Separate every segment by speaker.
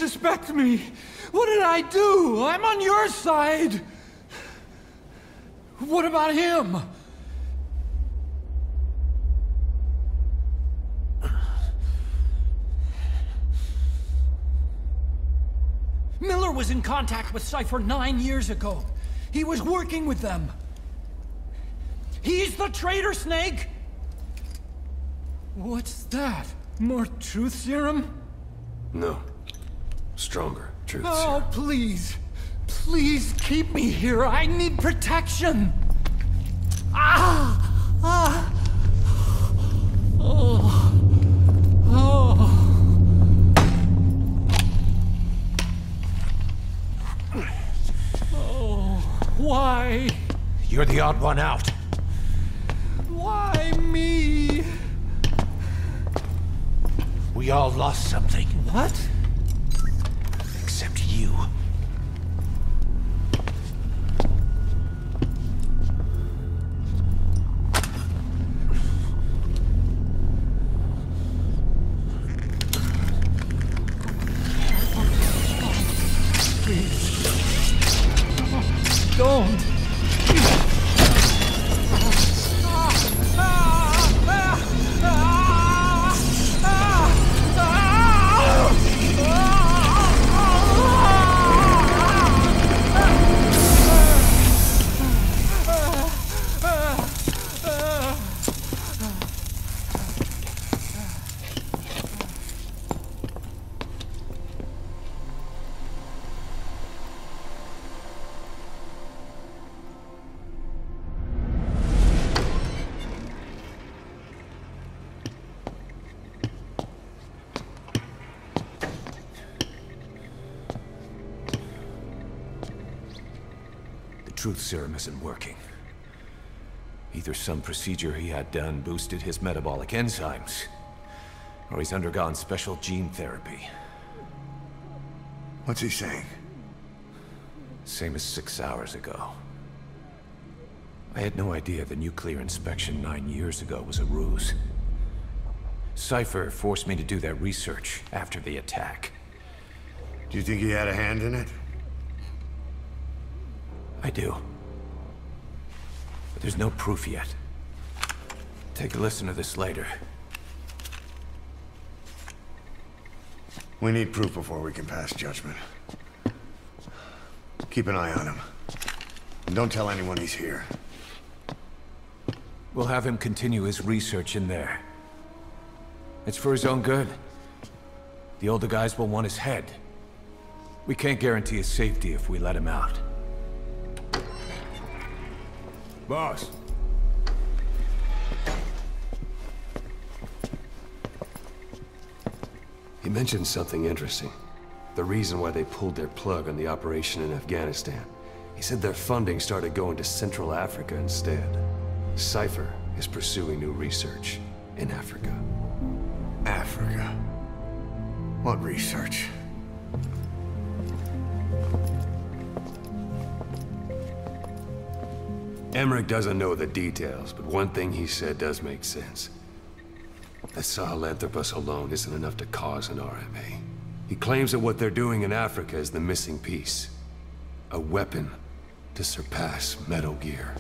Speaker 1: suspect me? What did I do? I'm on your side. What about him? Miller was in contact with Cypher 9 years ago. He was working with them. He's the traitor, Snake! What's that? More truth serum?
Speaker 2: No. Stronger truth serum.
Speaker 1: Oh, please. Please keep me here. I need protection. Ah! Ah! Oh. Oh. Oh. Why?
Speaker 2: You're the odd one out.
Speaker 1: Why me?
Speaker 2: We all lost something.
Speaker 1: What?
Speaker 2: Except you.
Speaker 1: Please. Don't.
Speaker 2: Truth serum isn't working. Either some procedure he had done boosted his metabolic enzymes, or he's undergone special gene therapy.
Speaker 3: What's he saying?
Speaker 2: Same as 6 hours ago. I had no idea the nuclear inspection 9 years ago was a ruse. Cypher forced me to do that research after the attack.
Speaker 3: Do you think he had a hand in it?
Speaker 2: I do. But there's no proof yet. Take a listen to this later.
Speaker 3: We need proof before we can pass judgment. Keep an eye on him. And don't tell anyone he's here.
Speaker 2: We'll have him continue his research in there. It's for his own good. The older guys will want his head. We can't guarantee his safety if we let him out.
Speaker 3: Boss.
Speaker 4: He mentioned something interesting. The reason why they pulled their plug on the operation in Afghanistan. He said their funding started going to Central Africa instead. Cypher is pursuing new research in Africa.
Speaker 3: Africa? What research?
Speaker 4: Emmerich doesn't know the details, but one thing he said does make sense. That Sahelanthropus alone isn't enough to cause an RMA. He claims that what they're doing in Africa is the missing piece. A weapon to surpass Metal Gear.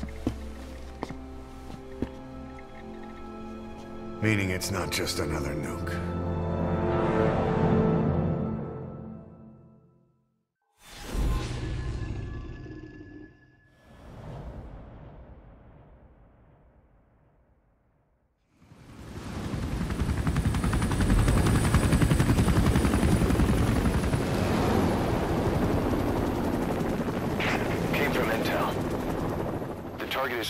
Speaker 3: Meaning it's not just another nuke.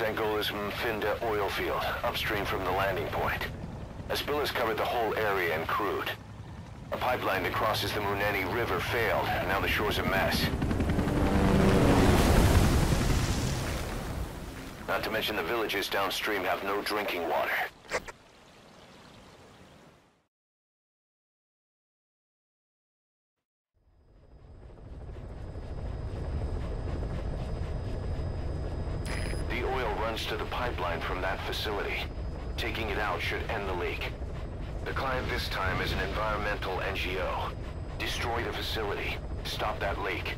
Speaker 5: Angola's Mfinda oil field, upstream from the landing point. A spill has covered the whole area and crude. A pipeline that crosses the Muneni River failed, and now the shore's a mess. Not to mention the villages downstream have no drinking water. To the pipeline from that facility. Taking it out should end the leak. The client this time is an environmental NGO. Destroy the facility. Stop that leak.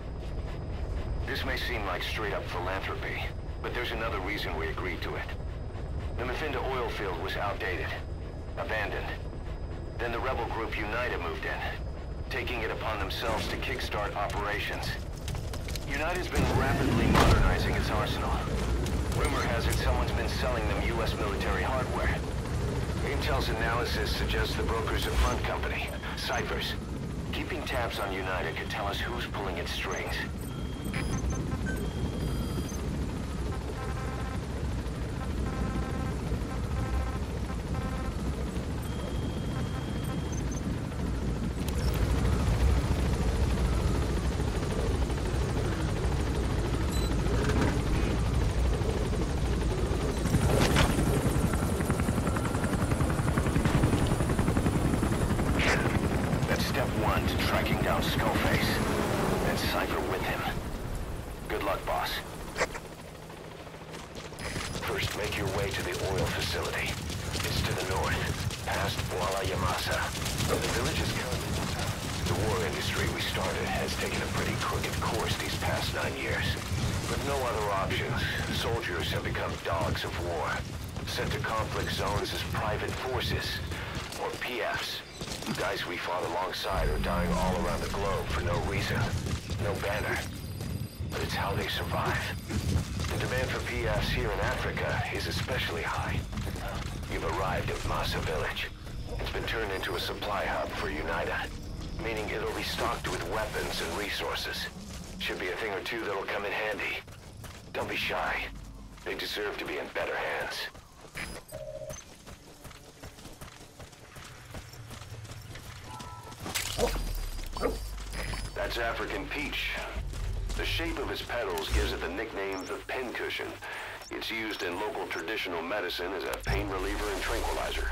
Speaker 5: This may seem like straight-up philanthropy, but there's another reason we agreed to it. The Mfinda oil field was outdated, abandoned. Then the rebel group United moved in, taking it upon themselves to kickstart operations. United's been rapidly modernizing its arsenal. Rumor has it someone's been selling them U.S. military hardware. Intel's analysis suggests the broker's a front company, Cypher's. Keeping tabs on United could tell us who's pulling its strings. Sent to conflict zones as private forces, or PFs. Guys we fought alongside are dying all around the globe for no reason. No banner. But it's how they survive. The demand for PFs here in Africa is especially high. You've arrived at Massa Village. It's been turned into a supply hub for Unida, meaning it'll be stocked with weapons and resources. Should be a thing or two that'll come in handy. Don't be shy. They deserve to be in better hands. That's African peach. The shape of its petals gives it the nickname the pincushion. It's used in local traditional medicine as a pain reliever and tranquilizer.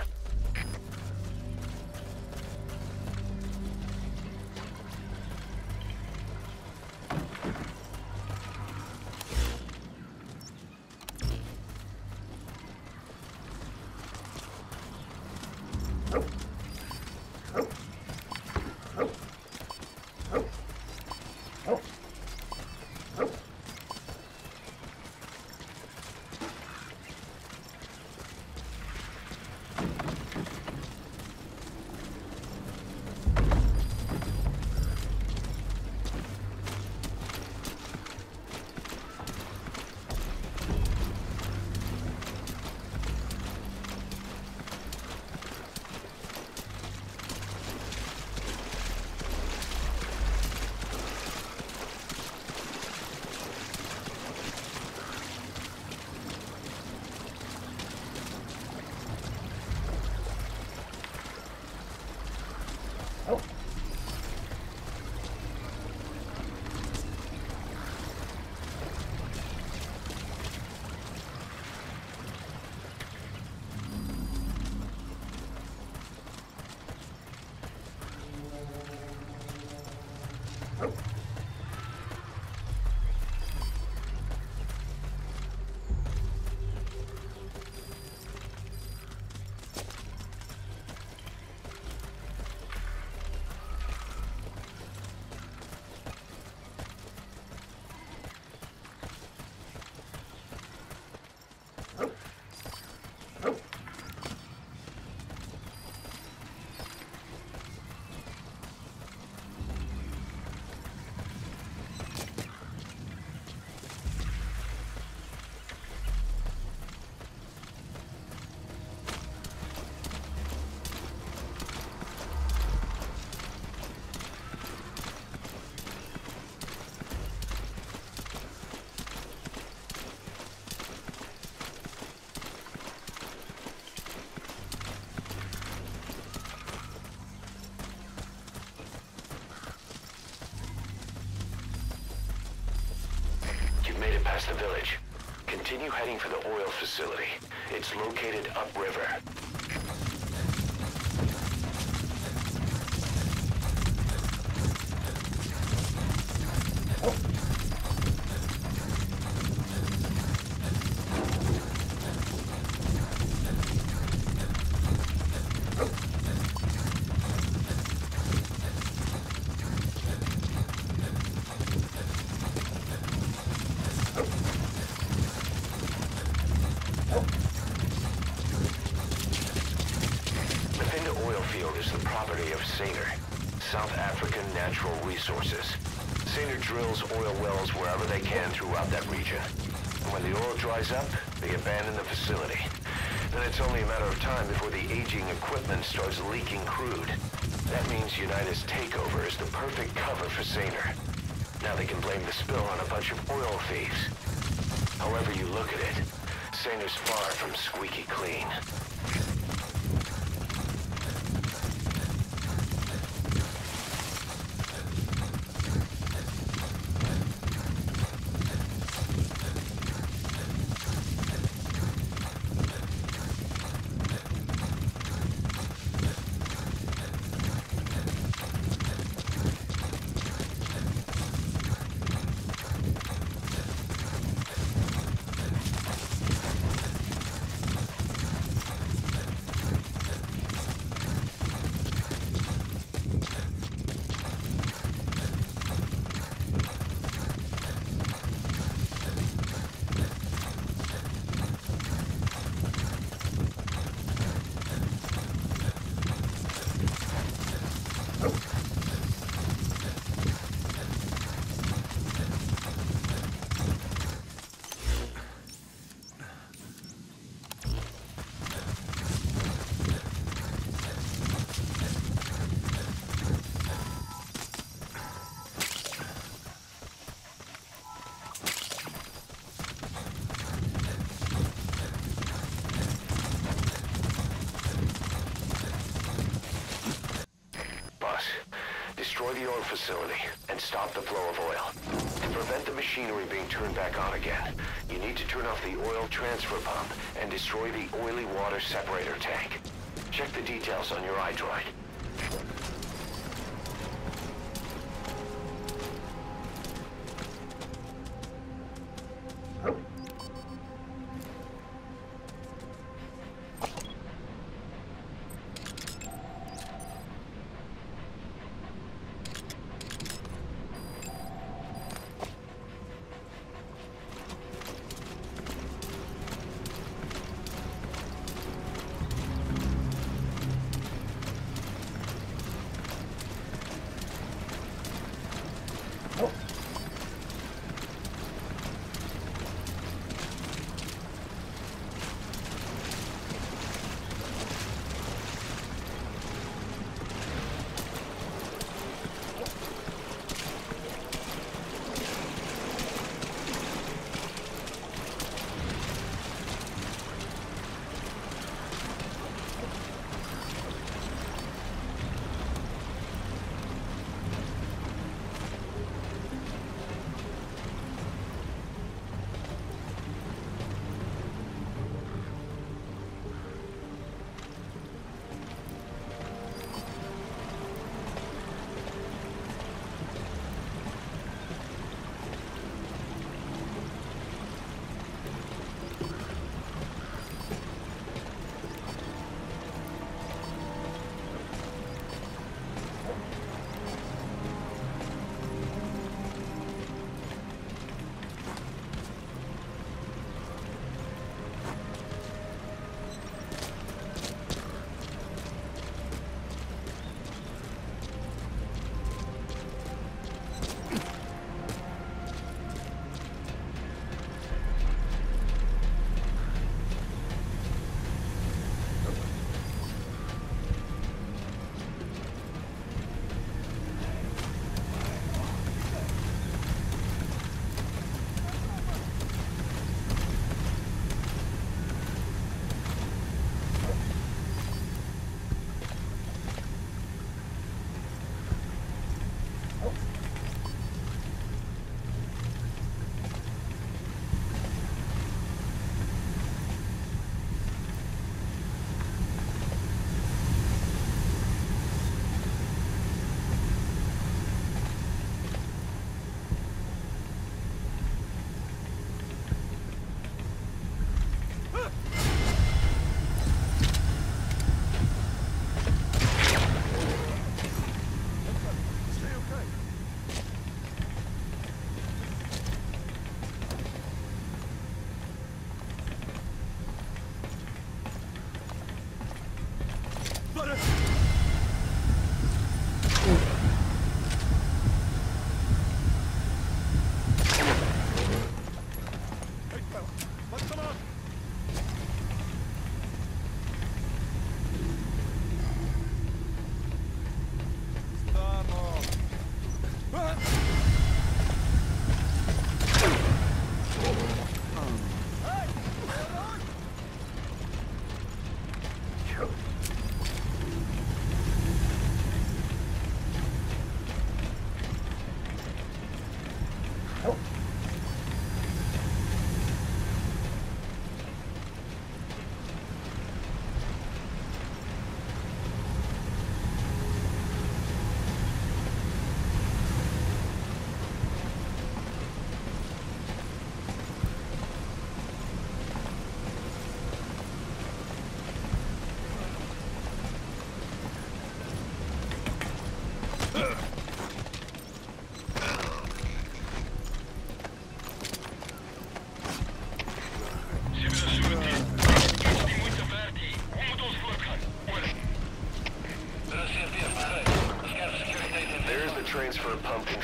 Speaker 5: Made it past the village. Continue heading for the oil facility. It's located upriver. The Finda oil field is the property of Saner, South African Natural Resources. Saner drills oil wells wherever they can throughout that region. And when the oil dries up, they abandon the facility. Then it's only a matter of time before the aging equipment starts leaking crude. That means United's takeover is the perfect cover for Saner. Now they can blame the spill on a bunch of oil thieves. However you look at it, Saner's far from squeaky clean. Destroy the oil facility and stop the flow of oil. To prevent the machinery being turned back on again, you need to turn off the oil transfer pump and destroy the oily water separator tank. Check the details on your iDroid.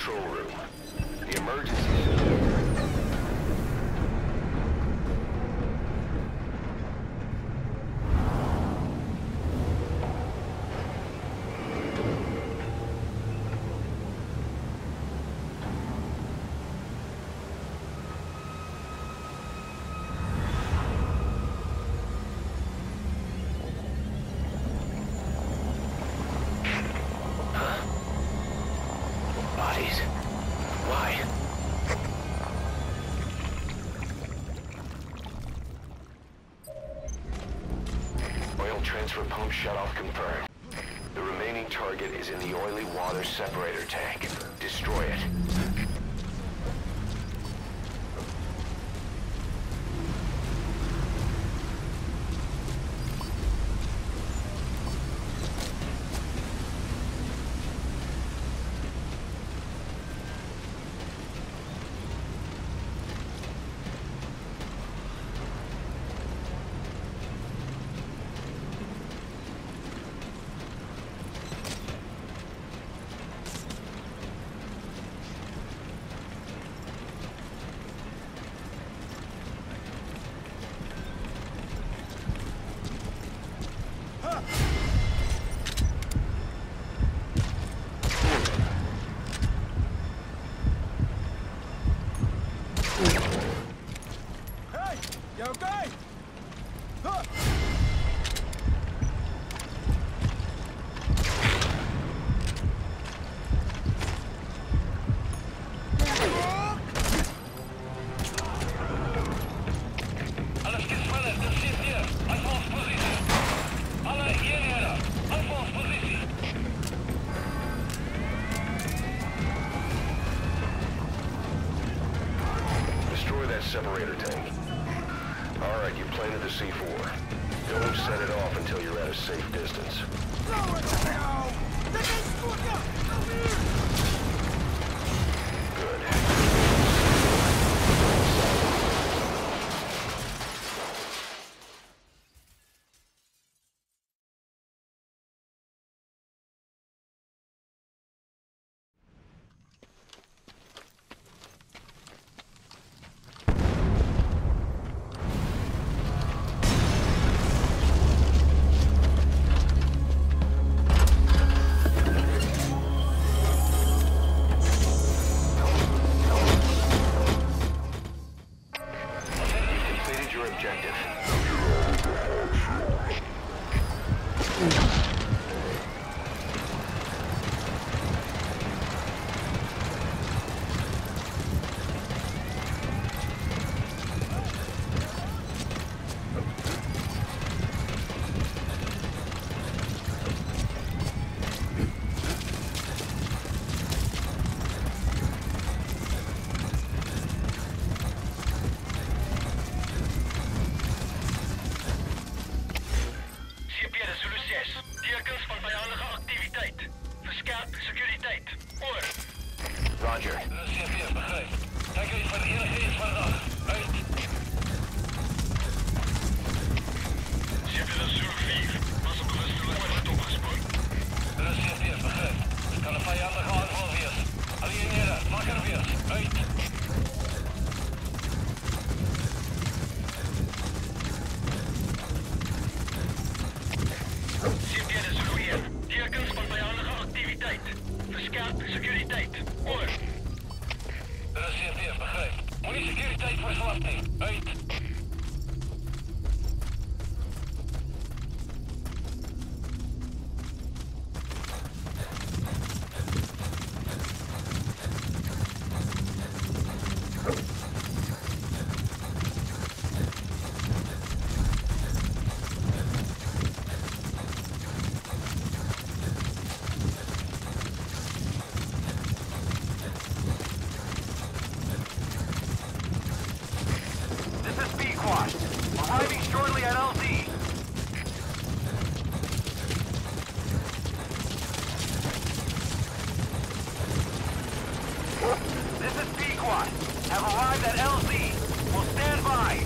Speaker 5: control room. The emergency... Bodies. Why? Oil transfer pump shutoff confirmed. The remaining target is in the oily water separator tank. Destroy it. Separator tank. Alright, you planted the C4. Don't set it off until you're at a safe distance. Good. Roger. Securiteit. Over. Dat is CPF, begrijp. Moet je securiteit voor verwachting. Uit. Arriving shortly at LZ. This is Pequot. Have arrived at LZ. Will stand by.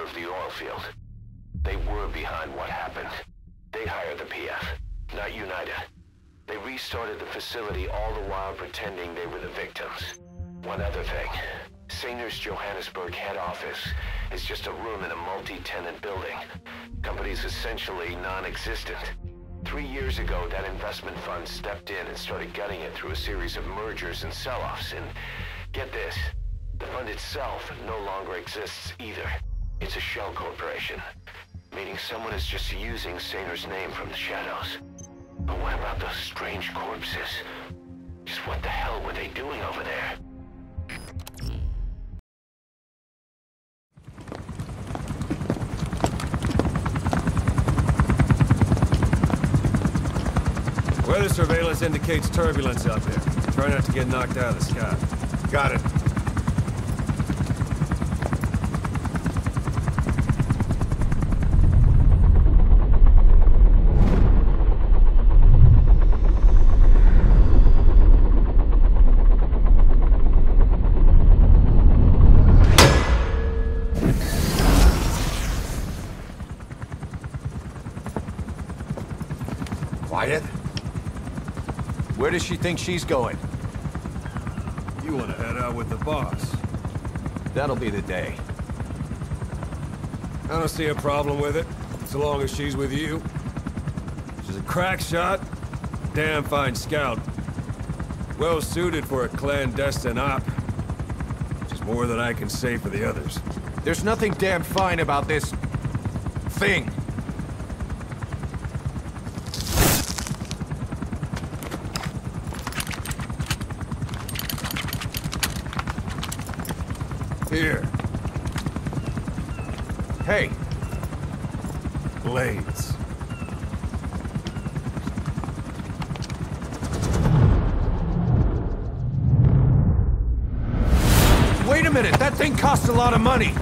Speaker 5: of the oil field. They were behind what happened. They hired the PF, not United. They restarted the facility all the while pretending they were the victims. One other thing. Sanger's Johannesburg head office is just a room in a multi-tenant building. Company's essentially non-existent. 3 years ago, that investment fund stepped in and started gutting it through a series of mergers and sell-offs. And get this, the fund itself no longer exists either. It's a shell corporation, meaning someone is just using Sanger's name from the shadows. But what about those strange corpses? Just what the hell were they doing over there?
Speaker 4: Weather surveillance indicates turbulence out there. Try not to get knocked out of the sky.
Speaker 3: Got it.
Speaker 2: Quiet? Where does she think she's going?
Speaker 4: You want to head out with the boss?
Speaker 2: That'll be the day.
Speaker 4: I don't see a problem with it, so long as she's with you. She's a crack shot, damn fine scout. Well suited for a clandestine op. Which is more than I can say for the others.
Speaker 2: There's nothing damn fine about this... thing.
Speaker 4: Here.
Speaker 2: Hey.
Speaker 4: Blades.
Speaker 2: Wait a minute, that thing costs a lot of money.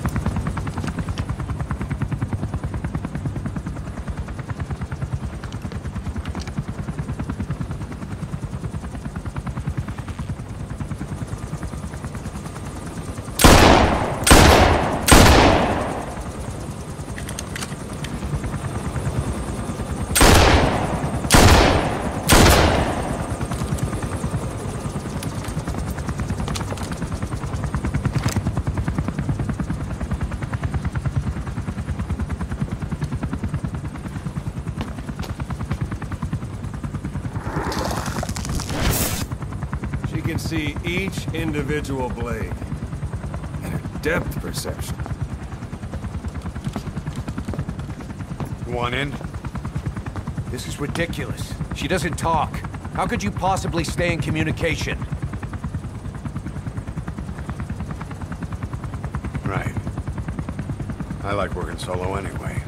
Speaker 4: Can see each individual blade and her depth perception.
Speaker 3: You want in?
Speaker 2: This is ridiculous. She doesn't talk. How could you possibly stay in communication?
Speaker 3: Right. I like working solo anyway.